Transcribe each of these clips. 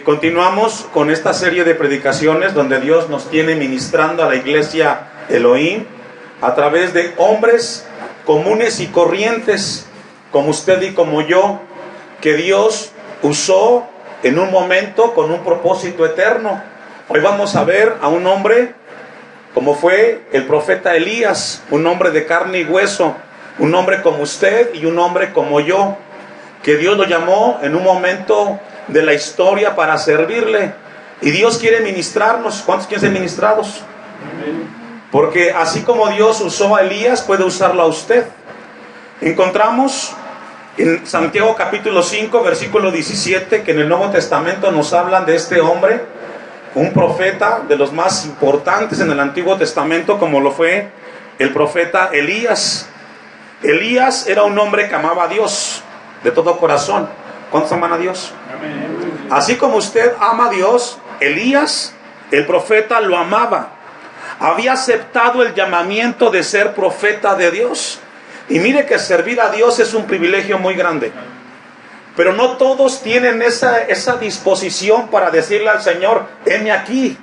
Continuamos con esta serie de predicaciones donde Dios nos tiene ministrando a la iglesia Elohim a través de hombres comunes y corrientes como usted y como yo, que Dios usó en un momento con un propósito eterno. Hoy vamos a ver a un hombre como fue el profeta Elías, un hombre de carne y hueso, un hombre como usted y un hombre como yo, que Dios lo llamó en un momento de la historia para servirle. Y Dios quiere ministrarnos. ¿Cuántos quieren ser ministrados? Porque así como Dios usó a Elías, puede usarlo a usted. Encontramos en Santiago capítulo 5, versículo 17, que en el Nuevo Testamento nos hablan de este hombre, un profeta de los más importantes en el Antiguo Testamento, como lo fue el profeta Elías. Elías era un hombre que amaba a Dios de todo corazón. ¿Cuántos aman a Dios? Amén. Así como usted ama a Dios, Elías, el profeta, lo amaba. Había aceptado el llamamiento de ser profeta de Dios. Y mire que servir a Dios es un privilegio muy grande. Pero no todos tienen esa disposición para decirle al Señor, heme aquí.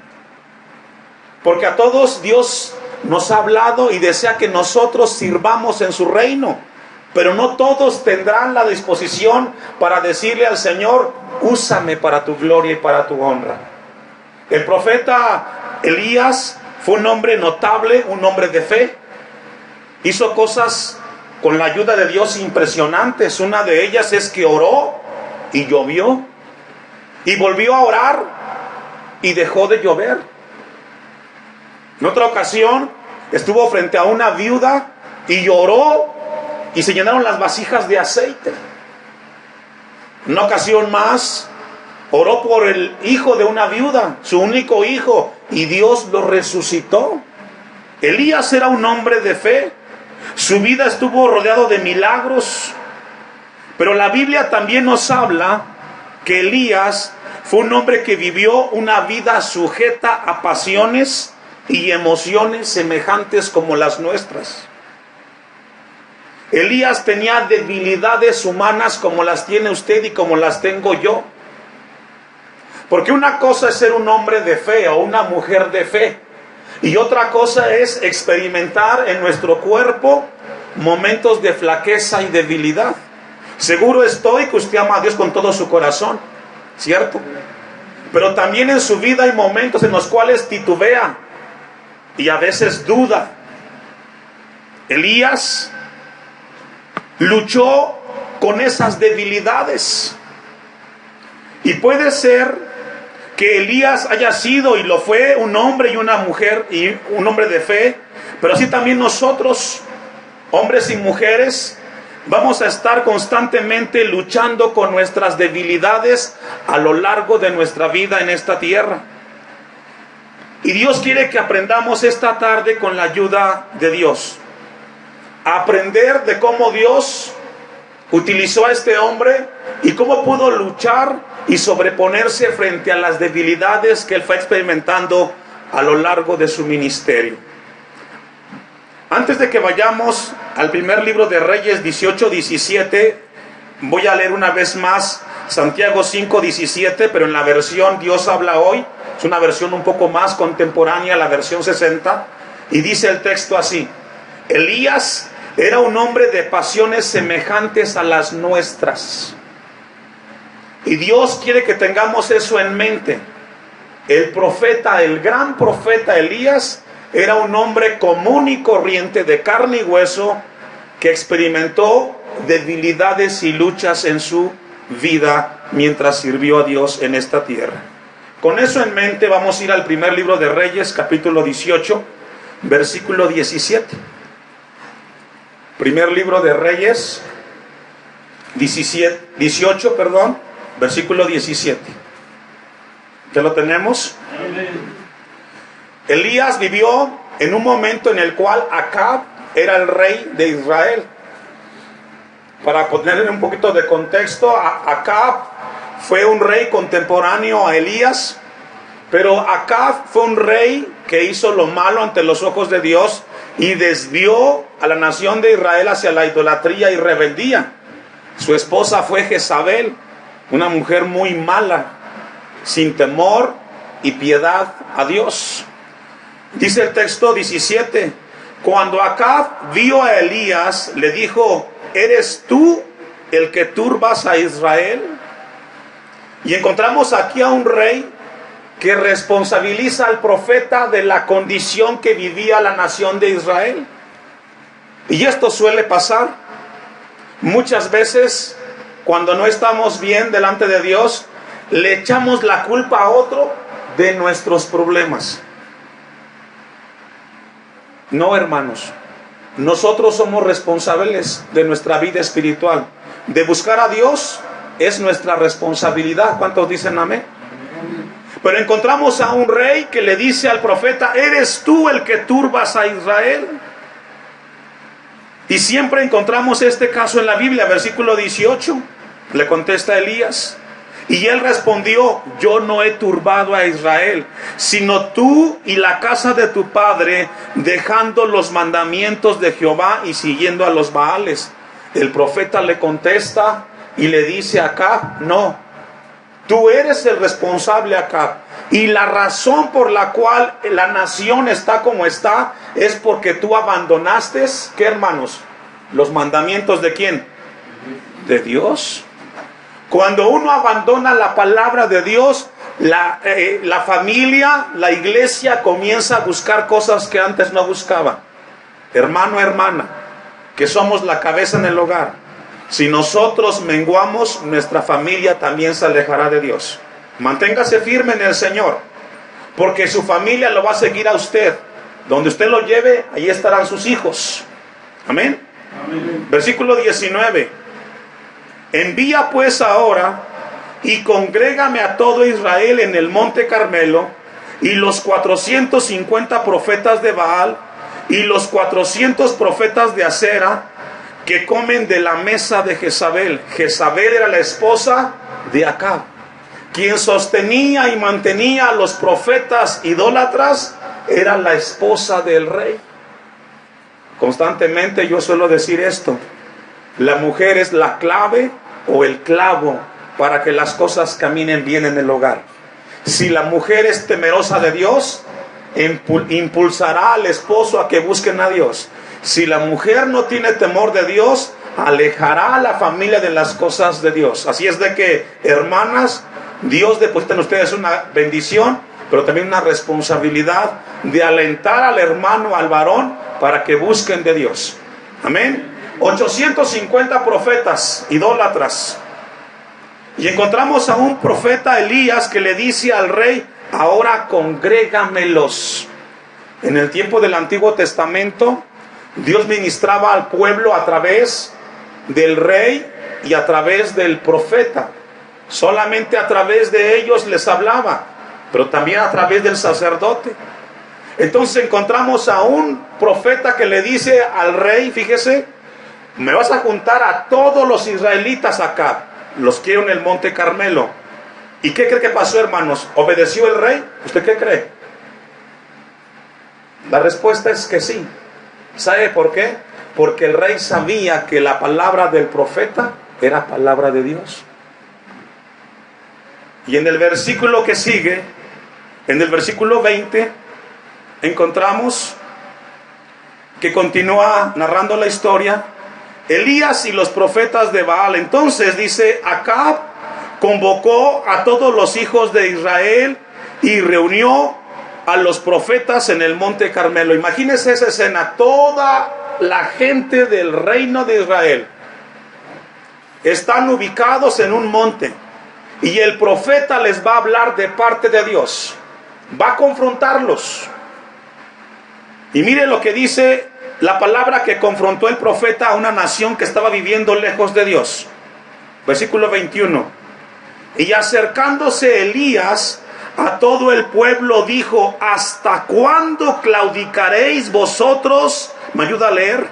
Porque a todos Dios nos ha hablado y desea que nosotros sirvamos en su reino. Pero no todos tendrán la disposición para decirle al Señor, úsame para tu gloria y para tu honra. El profeta Elías fue un hombre notable, un hombre de fe. Hizo cosas con la ayuda de Dios impresionantes. Una de ellas es que oró y llovió. Y volvió a orar y dejó de llover. En otra ocasión estuvo frente a una viuda y lloró y se llenaron las vasijas de aceite. En una ocasión más oró por el hijo de una viuda, su único hijo, y Dios lo resucitó. Elías era un hombre de fe. Su vida estuvo rodeado de milagros. Pero la Biblia también nos habla que Elías fue un hombre que vivió una vida sujeta a pasiones y emociones semejantes como las nuestras. Elías tenía debilidades humanas como las tiene usted y como las tengo yo. Porque una cosa es ser un hombre de fe o una mujer de fe. Y otra cosa es experimentar en nuestro cuerpo momentos de flaqueza y debilidad. Seguro estoy que usted ama a Dios con todo su corazón, ¿cierto? Pero también en su vida hay momentos en los cuales titubea y a veces duda. Elías luchó con esas debilidades. Y puede ser que Elías haya sido y lo fue un hombre y una mujer y un hombre de fe, pero así también nosotros, hombres y mujeres, vamos a estar constantemente luchando con nuestras debilidades a lo largo de nuestra vida en esta tierra. Y Dios quiere que aprendamos esta tarde con la ayuda de Dios, a aprender de cómo Dios utilizó a este hombre y cómo pudo luchar y sobreponerse frente a las debilidades que él fue experimentando a lo largo de su ministerio. Antes de que vayamos al primer libro de Reyes 18-17, voy a leer una vez más Santiago 5-17, pero en la versión Dios habla hoy. Es una versión un poco más contemporánea, la versión 60, y dice el texto así: Elías era un hombre de pasiones semejantes a las nuestras. Y Dios quiere que tengamos eso en mente. El profeta, el gran profeta Elías, era un hombre común y corriente de carne y hueso que experimentó debilidades y luchas en su vida mientras sirvió a Dios en esta tierra. Con eso en mente vamos a ir al primer libro de Reyes, capítulo 18, versículo 17. Primer libro de Reyes, 18, versículo 17. ¿Ya lo tenemos? Elías vivió en un momento en el cual Acab era el rey de Israel. Para ponerle un poquito de contexto, Acab fue un rey contemporáneo a Elías, pero Acab fue un rey que hizo lo malo ante los ojos de Dios y desvió a la nación de Israel hacia la idolatría y rebeldía. Su esposa fue Jezabel, una mujer muy mala. sin temor y piedad a Dios. Dice el texto 17, cuando Acab vio a Elías, le dijo, ¿eres tú el que turbas a Israel? Y encontramos aquí a un rey que responsabiliza al profeta de la condición que vivía la nación de Israel. Y esto suele pasar muchas veces cuando no estamos bien delante de Dios, le echamos la culpa a otro de nuestros problemas. No, hermanos, nosotros somos responsables de nuestra vida espiritual. De buscar a Dios es nuestra responsabilidad. ¿Cuántos dicen amén? Pero encontramos a un rey que le dice al profeta, ¿eres tú el que turbas a Israel? Y siempre encontramos este caso en la Biblia, versículo 18, le contesta Elías. Y él respondió, yo no he turbado a Israel, sino tú y la casa de tu padre, dejando los mandamientos de Jehová y siguiendo a los Baales. El profeta le contesta y le dice a Acab, no, tú eres el responsable, Acab. Y la razón por la cual la nación está como está es porque tú abandonaste, ¿qué, hermanos? Los mandamientos ¿de quién? De Dios. Cuando uno abandona la palabra de Dios, la familia, la iglesia comienza a buscar cosas que antes no buscaba. Hermano, hermana, que somos la cabeza en el hogar. Si nosotros menguamos, nuestra familia también se alejará de Dios. Manténgase firme en el Señor, porque su familia lo va a seguir a usted. Donde usted lo lleve, ahí estarán sus hijos. Amén. Amén. Versículo 19. Envía pues ahora y congrégame a todo Israel en el monte Carmelo, y los 450 profetas de Baal y los 400 profetas de Acera que comen de la mesa de Jezabel. Jezabel era la esposa de Acab. Quien sostenía y mantenía a los profetas idólatras era la esposa del rey. Constantemente yo suelo decir esto: la mujer es la clave o el clavo para que las cosas caminen bien en el hogar. Si la mujer es temerosa de Dios, impulsará al esposo a que busquen a Dios. Si la mujer no tiene temor de Dios, alejará a la familia de las cosas de Dios. Así es de que, hermanas, Dios deposita en ustedes una bendición, pero también una responsabilidad de alentar al hermano, al varón, para que busquen de Dios. Amén. 850 profetas idólatras. Y encontramos a un profeta, Elías, que le dice al rey, ahora congrégamelos. En el tiempo del Antiguo Testamento, Dios ministraba al pueblo a través del rey y a través del profeta. Solamente a través de ellos les hablaba, pero también a través del sacerdote. Entonces encontramos a un profeta que le dice al rey, fíjese, me vas a juntar a todos los israelitas acá, los quiero en el monte Carmelo. ¿Y qué cree que pasó, hermanos? ¿Obedeció el rey? ¿Usted qué cree? La respuesta es que sí. ¿Sabe por qué? Porque el rey sabía que la palabra del profeta era palabra de Dios. Y en el versículo que sigue, en el versículo 20, encontramos que continúa narrando la historia. Elías y los profetas de Baal. Entonces dice, Acab convocó a todos los hijos de Israel y reunió a los profetas en el monte Carmelo. Imagínense esa escena, toda la gente del reino de Israel están ubicados en un monte y el profeta les va a hablar de parte de Dios, va a confrontarlos. Y mire lo que dice la palabra que confrontó el profeta a una nación que estaba viviendo lejos de Dios. Versículo 21. Y acercándose Elías a todo el pueblo dijo, ¿hasta cuándo claudicaréis vosotros? ¿Me ayuda a leer?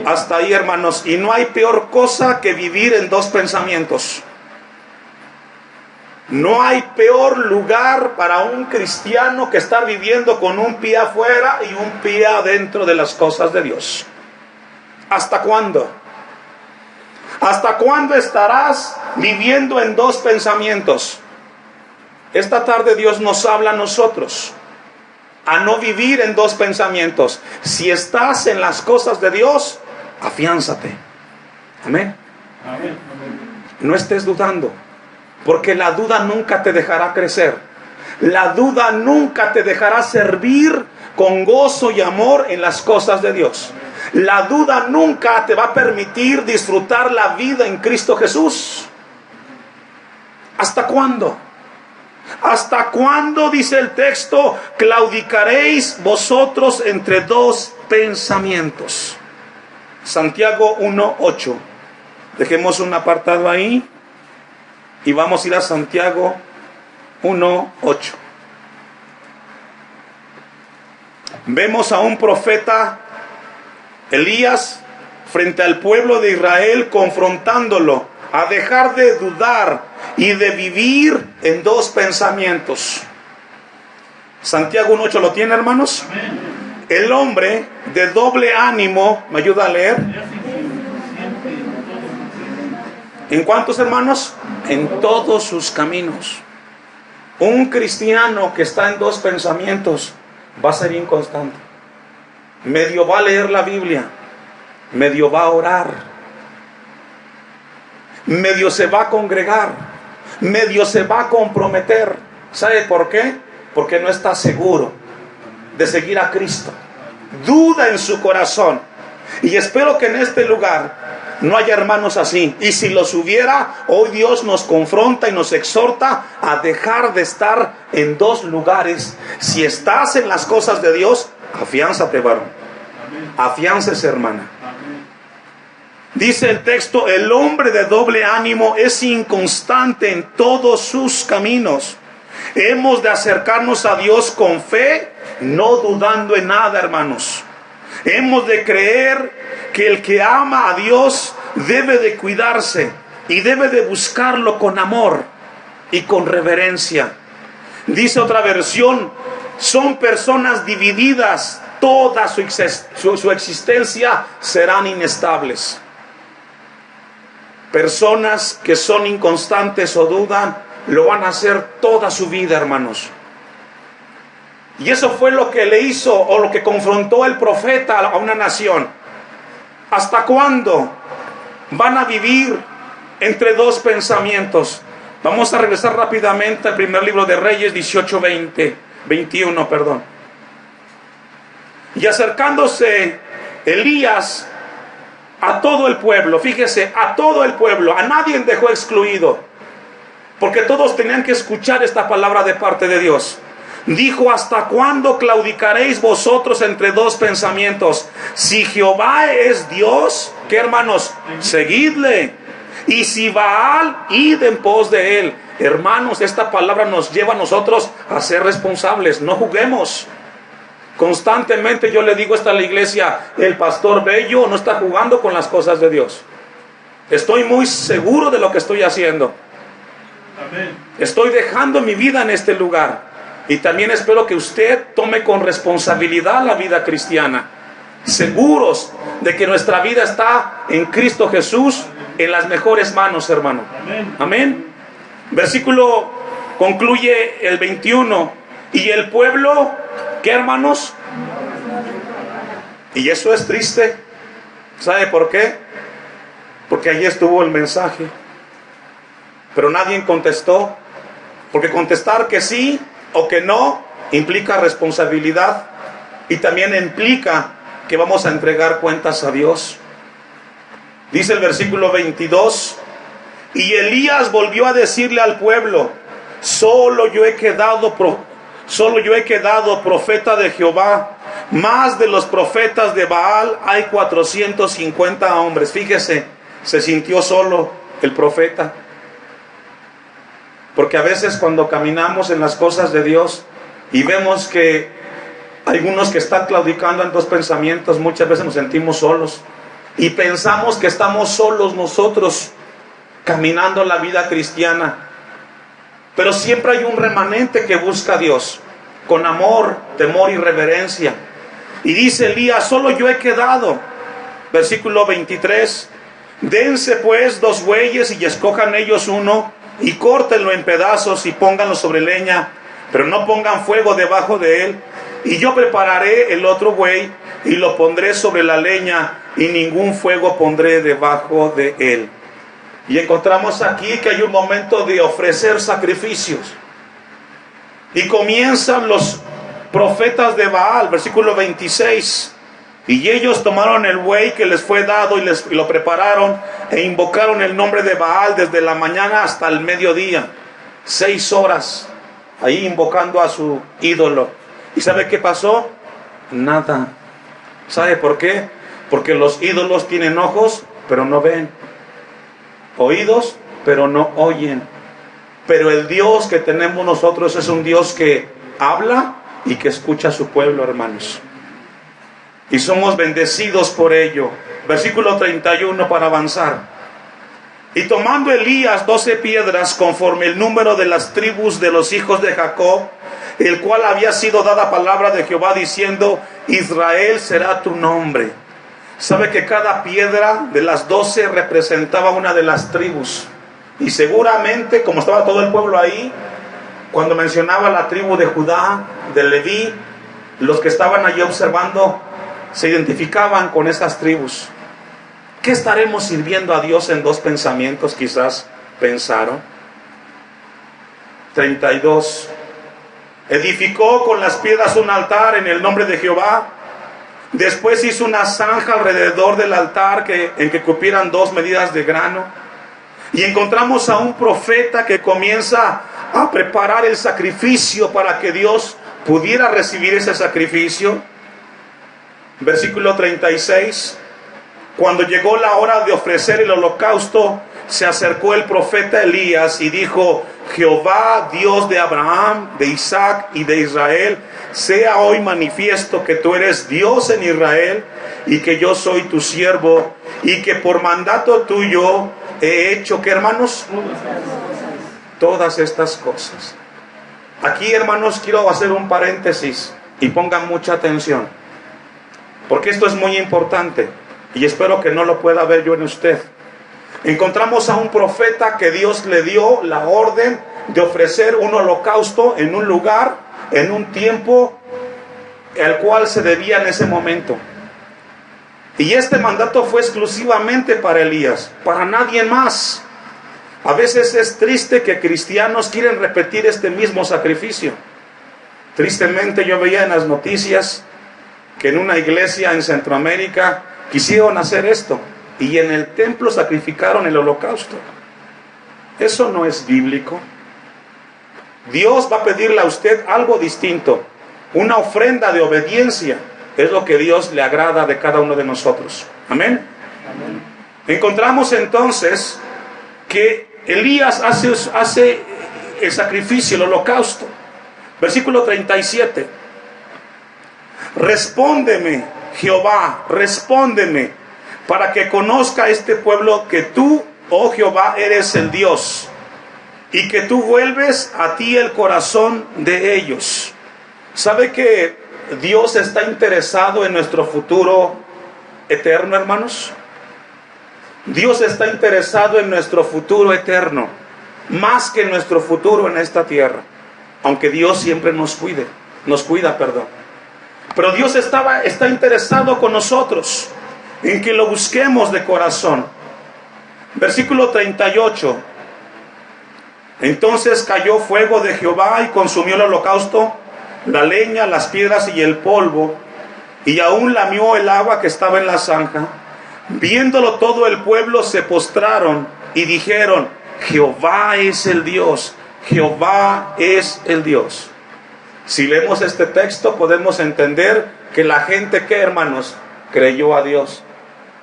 Hasta ahí, hermanos. Y no hay peor cosa que vivir en dos pensamientos. No hay peor lugar para un cristiano que estar viviendo con un pie afuera y un pie adentro de las cosas de Dios. ¿Hasta cuándo? ¿Hasta cuándo estarás viviendo en dos pensamientos? Esta tarde Dios nos habla a nosotros a no vivir en dos pensamientos. Si estás en las cosas de Dios, afiánzate. Amén. Amén. No estés dudando, porque la duda nunca te dejará crecer. La duda nunca te dejará servir con gozo y amor en las cosas de Dios. La duda nunca te va a permitir disfrutar la vida en Cristo Jesús. ¿Hasta cuándo? ¿Hasta cuándo, dice el texto, claudicaréis vosotros entre dos pensamientos? Santiago 1:8. Dejemos un apartado ahí y vamos a ir a Santiago 1:8. Vemos a un profeta, Elías, frente al pueblo de Israel, confrontándolo a dejar de dudar y de vivir en dos pensamientos. Santiago 1:8, ¿lo tiene, hermanos? Amén. El hombre de doble ánimo, ¿me ayuda a leer? ¿En cuántos, hermanos? En todos sus caminos. Un cristiano que está en dos pensamientos va a ser inconstante. Medio va a leer la Biblia, medio va a orar, medio se va a congregar, medio se va a comprometer. ¿Sabe por qué? Porque no está seguro de seguir a Cristo. Duda en su corazón. Y espero que en este lugar no haya hermanos así. Y si los hubiera, hoy Dios nos confronta y nos exhorta a dejar de estar en dos lugares. Si estás en las cosas de Dios, afiánzate, varón. Afiánzese, hermana. Dice el texto, el hombre de doble ánimo es inconstante en todos sus caminos. Hemos de acercarnos a Dios con fe, no dudando en nada, hermanos. Hemos de creer que el que ama a Dios debe de cuidarse y debe de buscarlo con amor y con reverencia. Dice otra versión, son personas divididas, toda su existencia serán inestables. Personas que son inconstantes o dudan, lo van a hacer toda su vida, hermanos. Y eso fue lo que le hizo o lo que confrontó el profeta a una nación. ¿Hasta cuándo van a vivir entre dos pensamientos? Vamos a regresar rápidamente al primer libro de Reyes 21, perdón. Y acercándose Elías a todo el pueblo, fíjese, a todo el pueblo, a nadie dejó excluido, porque todos tenían que escuchar esta palabra de parte de Dios. Dijo, ¿hasta cuándo claudicaréis vosotros entre dos pensamientos? Si Jehová es Dios, ¿qué, hermanos? Seguidle. Y si Baal, id en pos de él. Hermanos, esta palabra nos lleva a nosotros a ser responsables. No juguemos. Constantemente yo le digo esto a la iglesia, el pastor Bello no está jugando con las cosas de Dios. Estoy muy seguro de lo que estoy haciendo. Amén. Estoy dejando mi vida en este lugar. Y también espero que usted tome con responsabilidad la vida cristiana, seguros de que nuestra vida está en Cristo Jesús, en las mejores manos, hermano. Amén. Amén. Versículo concluye el 21. Y el pueblo, ¿qué, hermanos? Y eso es triste. ¿Sabe por qué? Porque allí estuvo el mensaje, pero nadie contestó. Porque contestar que sí o que no implica responsabilidad y también implica que vamos a entregar cuentas a Dios. Dice el versículo 22, y Elías volvió a decirle al pueblo, solo yo he quedado profeta de Jehová, más de los profetas de Baal hay 450 hombres. Fíjese, se sintió solo el profeta. Porque a veces cuando caminamos en las cosas de Dios y vemos que algunos que están claudicando en dos pensamientos, muchas veces nos sentimos solos y pensamos que estamos solos nosotros caminando la vida cristiana. Pero siempre hay un remanente que busca a Dios con amor, temor y reverencia. Y dice Elías, solo yo he quedado. Versículo 23, dense pues 2 bueyes y escojan ellos uno y córtenlo en pedazos y pónganlo sobre leña, pero no pongan fuego debajo de él. Y yo prepararé el otro buey y lo pondré sobre la leña, y ningún fuego pondré debajo de él. Y encontramos aquí que hay un momento de ofrecer sacrificios. Y comienzan los profetas de Baal, versículo 26. Y ellos tomaron el buey que les fue dado y lo prepararon e invocaron el nombre de Baal desde la mañana hasta el mediodía. 6 horas ahí invocando a su ídolo. ¿Y sabe qué pasó? Nada. ¿Sabe por qué? Porque los ídolos tienen ojos, pero no ven. Oídos, pero no oyen. Pero el Dios que tenemos nosotros es un Dios que habla y que escucha a su pueblo, hermanos. Y somos bendecidos por ello. Versículo 31 para avanzar. Y tomando Elías 12 piedras conforme el número de las tribus de los hijos de Jacob, el cual había sido dada palabra de Jehová diciendo: Israel será tu nombre. Sabe que cada piedra de las 12 representaba una de las tribus. Y seguramente, como estaba todo el pueblo ahí, cuando mencionaba la tribu de Judá, de Leví, los que estaban allí observando se identificaban con esas tribus. ¿Qué estaremos sirviendo a Dios en 2 pensamientos? Quizás pensaron. 32. Edificó con las piedras un altar en el nombre de Jehová. Después hizo una zanja alrededor del altar en que cupieran 2 medidas de grano. Y encontramos a un profeta que comienza a preparar el sacrificio para que Dios pudiera recibir ese sacrificio. Versículo 36. Cuando llegó la hora de ofrecer el holocausto, se acercó el profeta Elías y dijo: Jehová, Dios de Abraham, de Isaac y de Israel, sea hoy manifiesto que tú eres Dios en Israel y que yo soy tu siervo y que por mandato tuyo he hecho, ¿qué, hermanos? Todas estas cosas. Aquí, hermanos, quiero hacer un paréntesis y pongan mucha atención, porque esto es muy importante y espero que no lo pueda ver yo en usted. Encontramos a un profeta que Dios le dio la orden de ofrecer un holocausto en un lugar, en un tiempo al cual se debía en ese momento. Y este mandato fue exclusivamente para Elías, para nadie más. A veces es triste que cristianos quieren repetir este mismo sacrificio. Tristemente yo veía en las noticias que en una iglesia en Centroamérica quisieron hacer esto y en el templo sacrificaron el holocausto. Eso no es bíblico. Dios va a pedirle a usted algo distinto, una ofrenda de obediencia. Es lo que Dios le agrada de cada uno de nosotros. Amén. Amén. Encontramos entonces que Elías hace el sacrificio, el holocausto. Versículo 37. Respóndeme, Jehová, respóndeme, para que conozca este pueblo que tú, oh Jehová, eres el Dios, y que tú vuelves a ti el corazón de ellos. ¿Sabe que Dios está interesado en nuestro futuro eterno, hermanos? Dios está interesado en nuestro futuro eterno, más que en nuestro futuro en esta tierra. Aunque Dios siempre nos cuida, perdón. Pero Dios está interesado con nosotros, en que lo busquemos de corazón. Versículo 38. Entonces cayó fuego de Jehová y consumió el holocausto, la leña, las piedras y el polvo, y aún lamió el agua que estaba en la zanja. Viéndolo todo el pueblo se postraron y dijeron: Jehová es el Dios, Jehová es el Dios. Si leemos este texto podemos entender que la gente, ¿qué, hermanos? Creyó a Dios.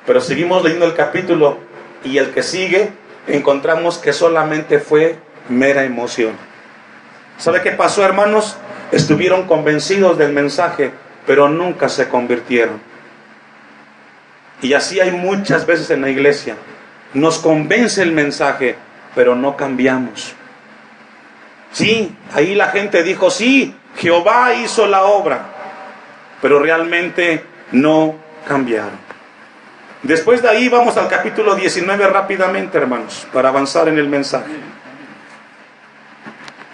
Pero seguimos leyendo el capítulo y el que sigue encontramos que solamente fue mera emoción. ¿Sabe qué pasó, hermanos? Estuvieron convencidos del mensaje, pero nunca se convirtieron. Y así hay muchas veces en la iglesia. Nos convence el mensaje, pero no cambiamos. Sí, ahí la gente dijo: sí, Jehová hizo la obra, pero realmente no cambiaron. Después de ahí vamos al capítulo 19 rápidamente, hermanos, para avanzar en el mensaje.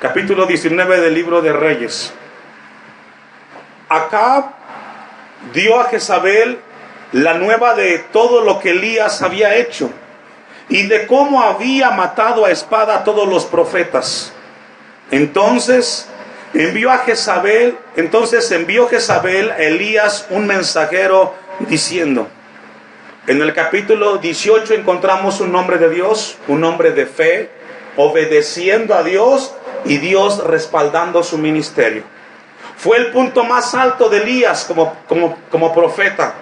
capítulo 19 del libro de Reyes. Acab dio a Jezabel la nueva de todo lo que Elías había hecho y de cómo había matado a espada a todos los profetas. Entonces envió Jezabel a Elías un mensajero diciendo, en el capítulo 18 encontramos un hombre de Dios, un hombre de fe, obedeciendo a Dios y Dios respaldando su ministerio. Fue el punto más alto de Elías como profeta.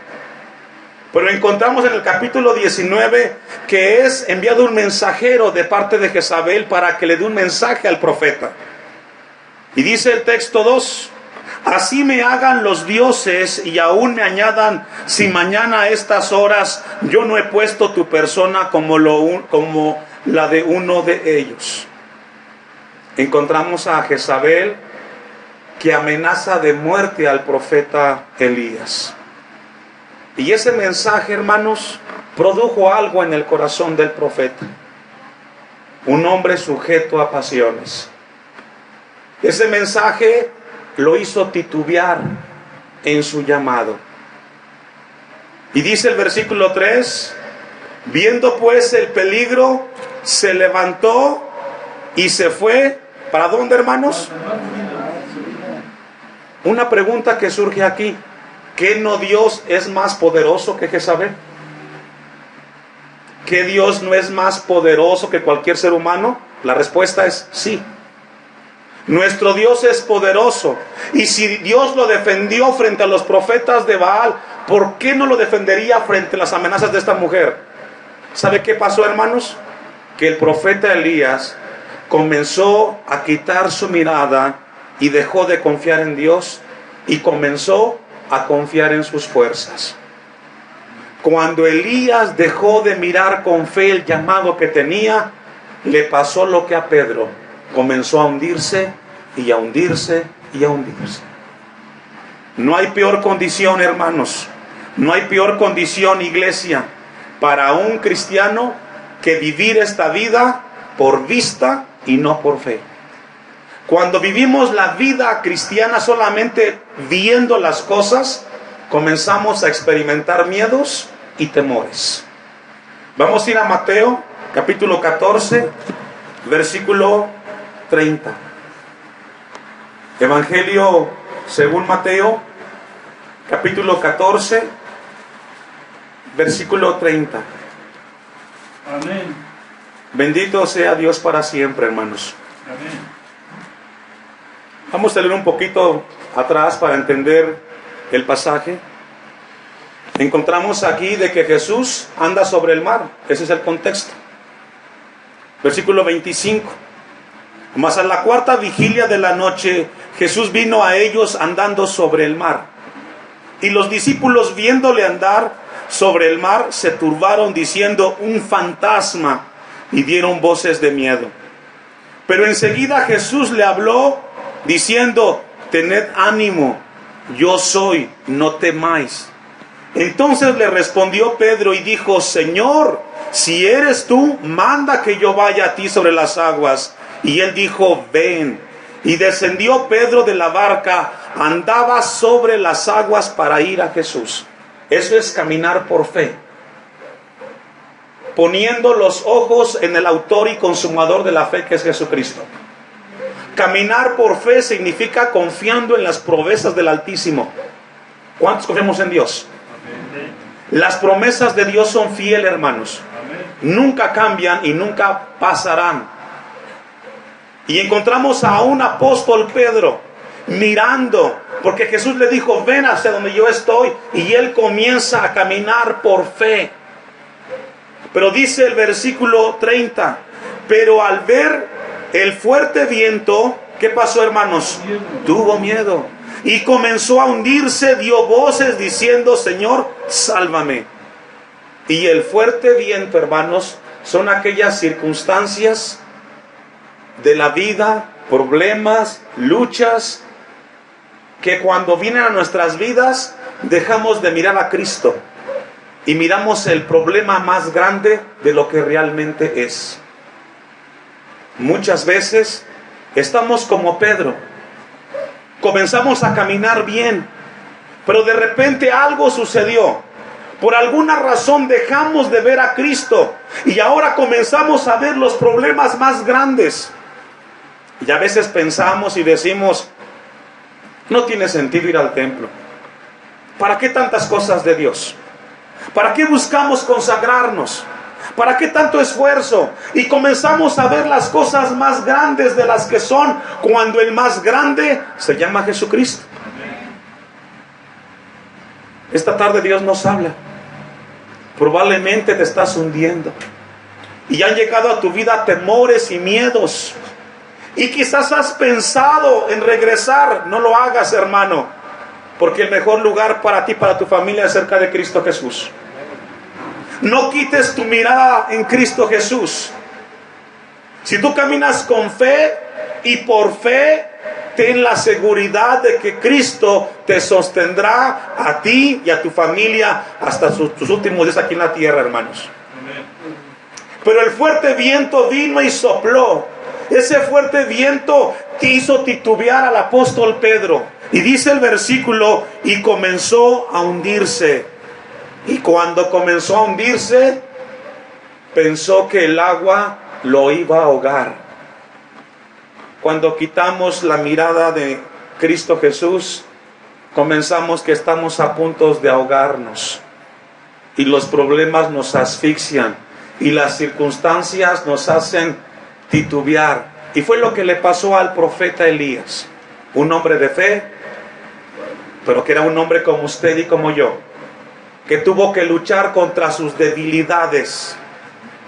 Pero encontramos en el capítulo 19 que es enviado un mensajero de parte de Jezabel para que le dé un mensaje al profeta. Y dice el texto 2, así me hagan los dioses y aún me añadan, si mañana a estas horas yo no he puesto tu persona como la de uno de ellos. Encontramos a Jezabel que amenaza de muerte al profeta Elías. Y ese mensaje, hermanos, produjo algo en el corazón del profeta. Un hombre sujeto a pasiones. Ese mensaje lo hizo titubear en su llamado. Y dice el versículo 3, viendo pues el peligro, se levantó y se fue. ¿Para dónde, hermanos? Una pregunta que surge aquí. ¿Qué no Dios es más poderoso que Jezabel? ¿Qué Dios no es más poderoso que cualquier ser humano? La respuesta es sí. Nuestro Dios es poderoso. Y si Dios lo defendió frente a los profetas de Baal, ¿por qué no lo defendería frente a las amenazas de esta mujer? ¿Sabe qué pasó, hermanos? Que el profeta Elías comenzó a quitar su mirada y dejó de confiar en Dios y comenzó a confiar en sus fuerzas. Cuando Elías dejó de mirar con fe el llamado que tenía, le pasó lo que a Pedro. Comenzó a hundirse y a hundirse y a hundirse. No hay peor condición, hermanos. No hay peor condición, iglesia, para un cristiano que vivir esta vida por vista y no por fe. Cuando vivimos la vida cristiana solamente viendo las cosas, comenzamos a experimentar miedos y temores. Vamos a ir a Mateo, capítulo 14, versículo 30. Evangelio según Mateo, capítulo 14, versículo 30. Amén. Bendito sea Dios para siempre, hermanos. Amén. Vamos a leer un poquito atrás para entender el pasaje. Encontramos aquí de que Jesús anda sobre el mar. Ese es el contexto. Versículo 25. Mas a la cuarta vigilia de la noche, Jesús vino a ellos andando sobre el mar. Y los discípulos, viéndole andar sobre el mar, se turbaron diciendo, un fantasma, y dieron voces de miedo. Pero enseguida Jesús le habló diciendo, tened ánimo, yo soy, no temáis. Entonces le respondió Pedro y dijo, Señor, si eres tú, manda que yo vaya a ti sobre las aguas. Y él dijo, ven. Y descendió Pedro de la barca, andaba sobre las aguas para ir a Jesús. Eso es caminar por fe, poniendo los ojos en el autor y consumador de la fe, que es Jesucristo. Caminar por fe significa confiando en las promesas del Altísimo. ¿Cuántos confiamos en Dios? Las promesas de Dios son fieles, hermanos. Nunca cambian y nunca pasarán. Y encontramos a un apóstol Pedro mirando, porque Jesús le dijo, ven hacia donde yo estoy, y él comienza a caminar por fe. Pero dice el versículo 30, pero al ver el fuerte viento, ¿qué pasó, hermanos? Tuvo miedo y comenzó a hundirse, dio voces diciendo, Señor, sálvame. Y el fuerte viento, hermanos, son aquellas circunstancias de la vida, problemas, luchas, que cuando vienen a nuestras vidas dejamos de mirar a Cristo y miramos el problema más grande de lo que realmente es. Muchas veces Estamos como Pedro. Comenzamos a caminar bien, pero de repente algo sucedió. Por alguna razón dejamos de ver a Cristo y ahora comenzamos a ver los problemas más grandes. Y a veces pensamos y decimos, no tiene sentido ir al templo. ¿Para qué tantas cosas de Dios? ¿Para qué buscamos consagrarnos? ¿Para qué tanto esfuerzo? Y comenzamos a ver las cosas más grandes de las que son, cuando el más grande se llama Jesucristo. Esta tarde Dios nos habla. Probablemente te estás hundiendo y han llegado a tu vida temores y miedos, y quizás has pensado en regresar. No lo hagas, hermano, porque el mejor lugar para ti, para tu familia, es cerca de Cristo Jesús. No quites tu mirada en Cristo Jesús. Si tú caminas con fe y por fe, ten la seguridad de que Cristo te sostendrá a ti y a tu familia hasta tus últimos días aquí en la tierra, hermanos. Pero el fuerte viento vino y sopló. Ese fuerte viento te hizo titubear al apóstol Pedro. Y dice el versículo, y comenzó a hundirse. Y cuando comenzó a hundirse, pensó que el agua lo iba a ahogar. Cuando quitamos la mirada de Cristo Jesús, comenzamos que estamos a punto de ahogarnos. Y los problemas nos asfixian. Y las circunstancias nos hacen titubear. Y fue lo que le pasó al profeta Elías. Un hombre de fe, pero que era un hombre como usted y como yo, que tuvo que luchar contra sus debilidades.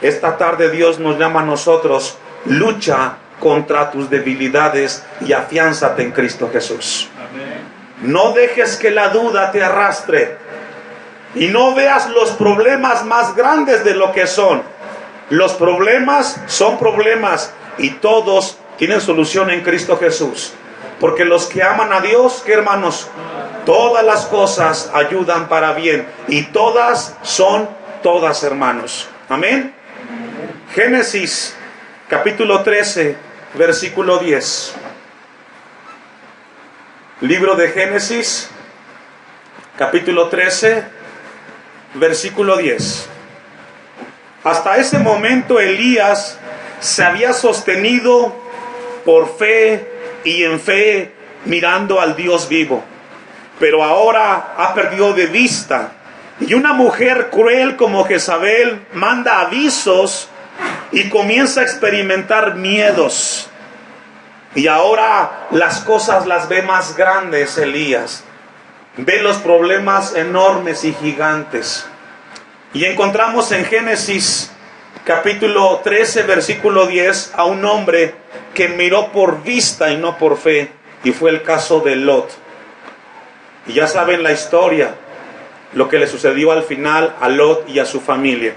Esta tarde Dios nos llama a nosotros: lucha contra tus debilidades y afiánzate en Cristo Jesús. Amén. No dejes que la duda te arrastre y no veas los problemas más grandes de lo que son. Los problemas son problemas y todos tienen solución en Cristo Jesús. Porque los que aman a Dios, ¿qué, hermanos? Todas las cosas ayudan para bien, y todas son todas, hermanos. Amén. Génesis capítulo 13, versículo 10. Libro de Génesis capítulo 13, versículo 10. Hasta ese momento Elías se había sostenido por fe y en fe, mirando al Dios vivo. Pero ahora ha perdido de vista. Y una mujer cruel como Jezabel manda avisos y comienza a experimentar miedos. Y ahora las cosas las ve más grandes Elías. Ve los problemas enormes y gigantes. Y encontramos en Génesis capítulo 13, versículo 10, a un hombre que miró por vista y no por fe. Y fue el caso de Lot. Y ya saben la historia, lo que le sucedió al final a Lot y a su familia.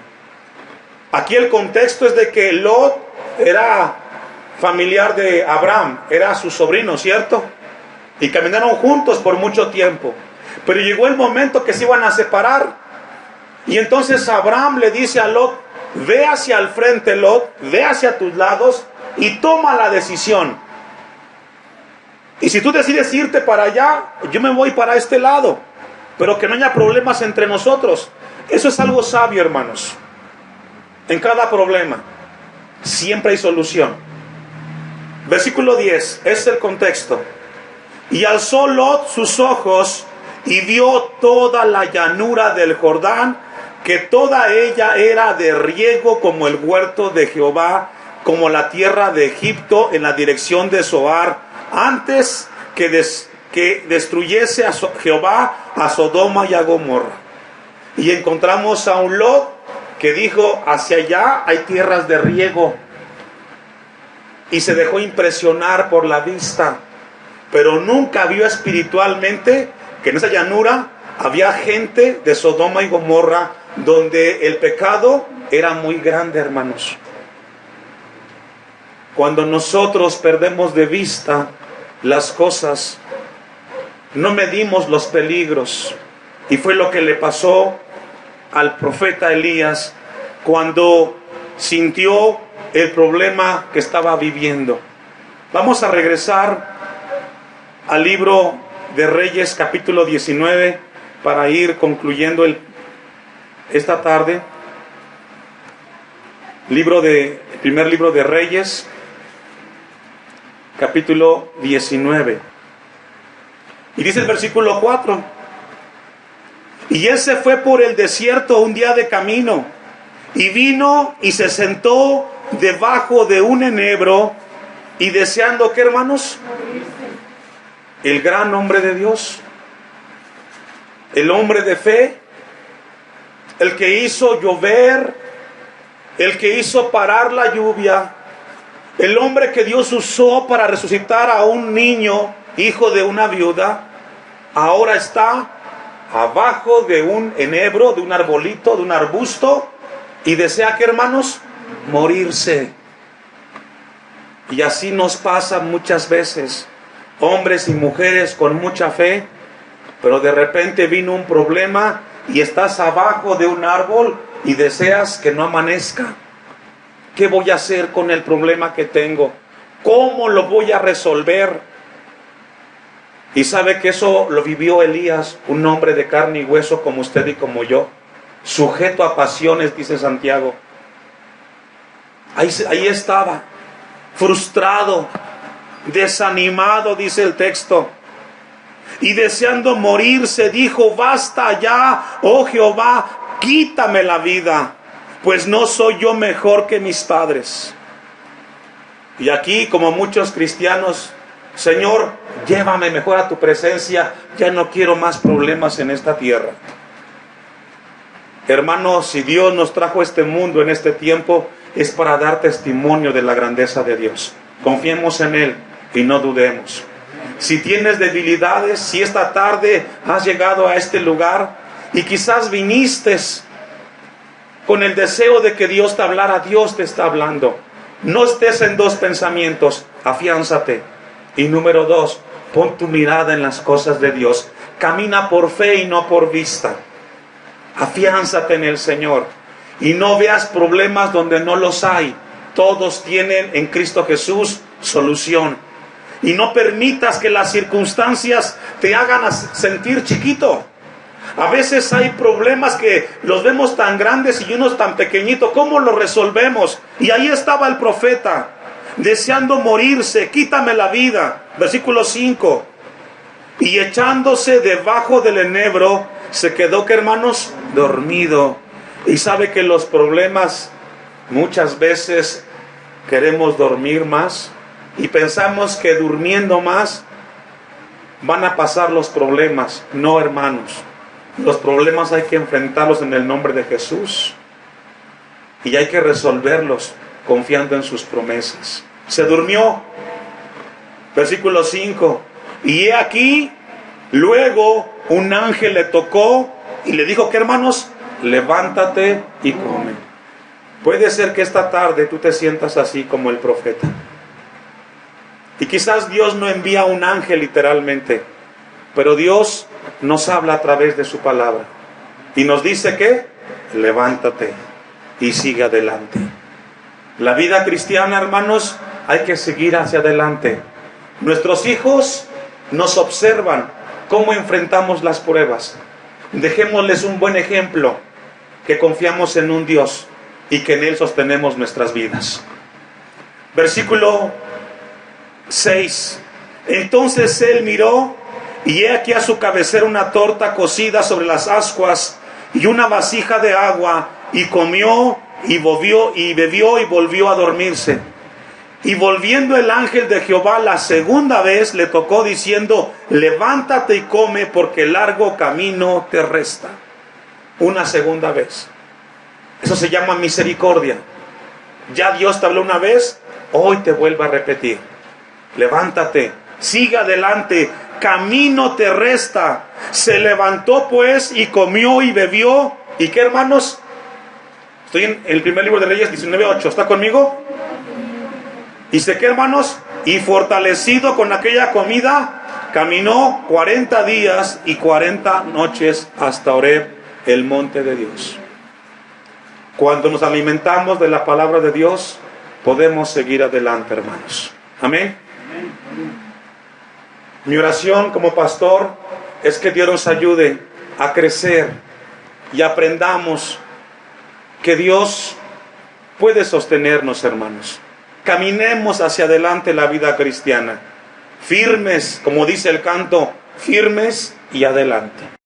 Aquí el contexto es de que Lot era familiar de Abraham, era su sobrino, ¿cierto? Y caminaron juntos por mucho tiempo. Pero llegó el momento que se iban a separar. Y entonces Abraham le dice a Lot: ve hacia el frente, Lot, ve hacia tus lados y toma la decisión. Y si tú decides irte para allá, yo me voy para este lado, pero que no haya problemas entre nosotros. Eso es algo sabio, hermanos. En cada problema siempre hay solución. Versículo 10, es el contexto. Y alzó Lot sus ojos y vio toda la llanura del Jordán, que toda ella era de riego como el huerto de Jehová, como la tierra de Egipto en la dirección de Zoar, antes que destruyese a Jehová a Sodoma y a Gomorra. Y encontramos a un Lot que dijo: hacia allá hay tierras de riego. Y se dejó impresionar por la vista, pero nunca vio espiritualmente que en esa llanura había gente de Sodoma y Gomorra, donde el pecado era muy grande, hermanos. Cuando nosotros perdemos de vista las cosas, no medimos los peligros. Y fue lo que le pasó al profeta Elías cuando sintió el problema que estaba viviendo. Vamos a regresar al libro de Reyes, capítulo 19, para ir concluyendo esta tarde. El primer libro de Reyes, capítulo 19. Y dice el versículo 4: y él se fue por el desierto un día de camino, y vino y se sentó debajo de un enebro, y deseando, ¿qué, hermanos? El gran hombre de Dios, el hombre de fe, el que hizo llover, el que hizo parar la lluvia, el hombre que Dios usó para resucitar a un niño, hijo de una viuda, ahora está abajo de un enebro, de un arbolito, de un arbusto, y desea, ¿qué, hermanos? Morirse. Y así nos pasa muchas veces, hombres y mujeres con mucha fe, pero de repente vino un problema y estás abajo de un árbol y deseas que no amanezca. ¿Qué voy a hacer con el problema que tengo? ¿Cómo lo voy a resolver? Y sabe que eso lo vivió Elías, un hombre de carne y hueso como usted y como yo, sujeto a pasiones, dice Santiago. Ahí estaba, frustrado, desanimado, dice el texto, y deseando morirse, dijo: basta ya, oh Jehová, quítame la vida, pues no soy yo mejor que mis padres. Y aquí, como muchos cristianos: Señor, llévame mejor a tu presencia, ya no quiero más problemas en esta tierra. Hermanos, si Dios nos trajo a este mundo en este tiempo, es para dar testimonio de la grandeza de Dios. Confiemos en Él y no dudemos. Si tienes debilidades, si esta tarde has llegado a este lugar y quizás viniste con el deseo de que Dios te hablara, Dios te está hablando. No estés en dos pensamientos, afiánzate. Y número 2, pon tu mirada en las cosas de Dios. Camina por fe y no por vista. Afiánzate en el Señor. Y no veas problemas donde no los hay. Todos tienen en Cristo Jesús solución. Y no permitas que las circunstancias te hagan sentir chiquito. A veces hay problemas que los vemos tan grandes y unos tan pequeñitos. ¿Cómo los resolvemos? Y ahí estaba el profeta, deseando morirse. Quítame la vida. Versículo 5. Y echándose debajo del enebro, se quedó, ¿qué, hermanos? Dormido. Y sabe que los problemas, muchas veces queremos dormir más y pensamos que durmiendo más van a pasar los problemas. No, hermanos. Los problemas hay que enfrentarlos en el nombre de Jesús. Y hay que resolverlos confiando en sus promesas. Se durmió. Versículo 5. Y he aquí, luego un ángel le tocó y le dijo, ¿qué, hermanos? Levántate y come. Puede ser que esta tarde tú te sientas así como el profeta. Y quizás Dios no envía un ángel literalmente, pero Dios nos habla a través de su palabra. Y nos dice que levántate y sigue adelante. La vida cristiana, hermanos, hay que seguir hacia adelante. Nuestros hijos nos observan cómo enfrentamos las pruebas. Dejémosles un buen ejemplo, que confiamos en un Dios y que en Él sostenemos nuestras vidas. Versículo 6. Entonces él miró, y he aquí a su cabecera una torta cocida sobre las ascuas y una vasija de agua, y comió y bebió y volvió a dormirse. Y volviendo el ángel de Jehová la segunda vez, le tocó diciendo, levántate y come, porque largo camino te resta. Una segunda vez. Eso se llama misericordia. Ya Dios te habló una vez, hoy te vuelve a repetir. Levántate, sigue adelante, camino te resta. Se levantó pues y comió y bebió. ¿Y qué, hermanos? Estoy en el primer libro de Reyes 19:8. ¿Está conmigo? ¿Y sé qué, hermanos? Y fortalecido con aquella comida, caminó 40 días y 40 noches hasta Horeb, el monte de Dios. Cuando nos alimentamos de la palabra de Dios, podemos seguir adelante, hermanos. Amén. Mi oración como pastor es que Dios nos ayude a crecer y aprendamos que Dios puede sostenernos, hermanos. Caminemos hacia adelante la vida cristiana, firmes, como dice el canto, firmes y adelante.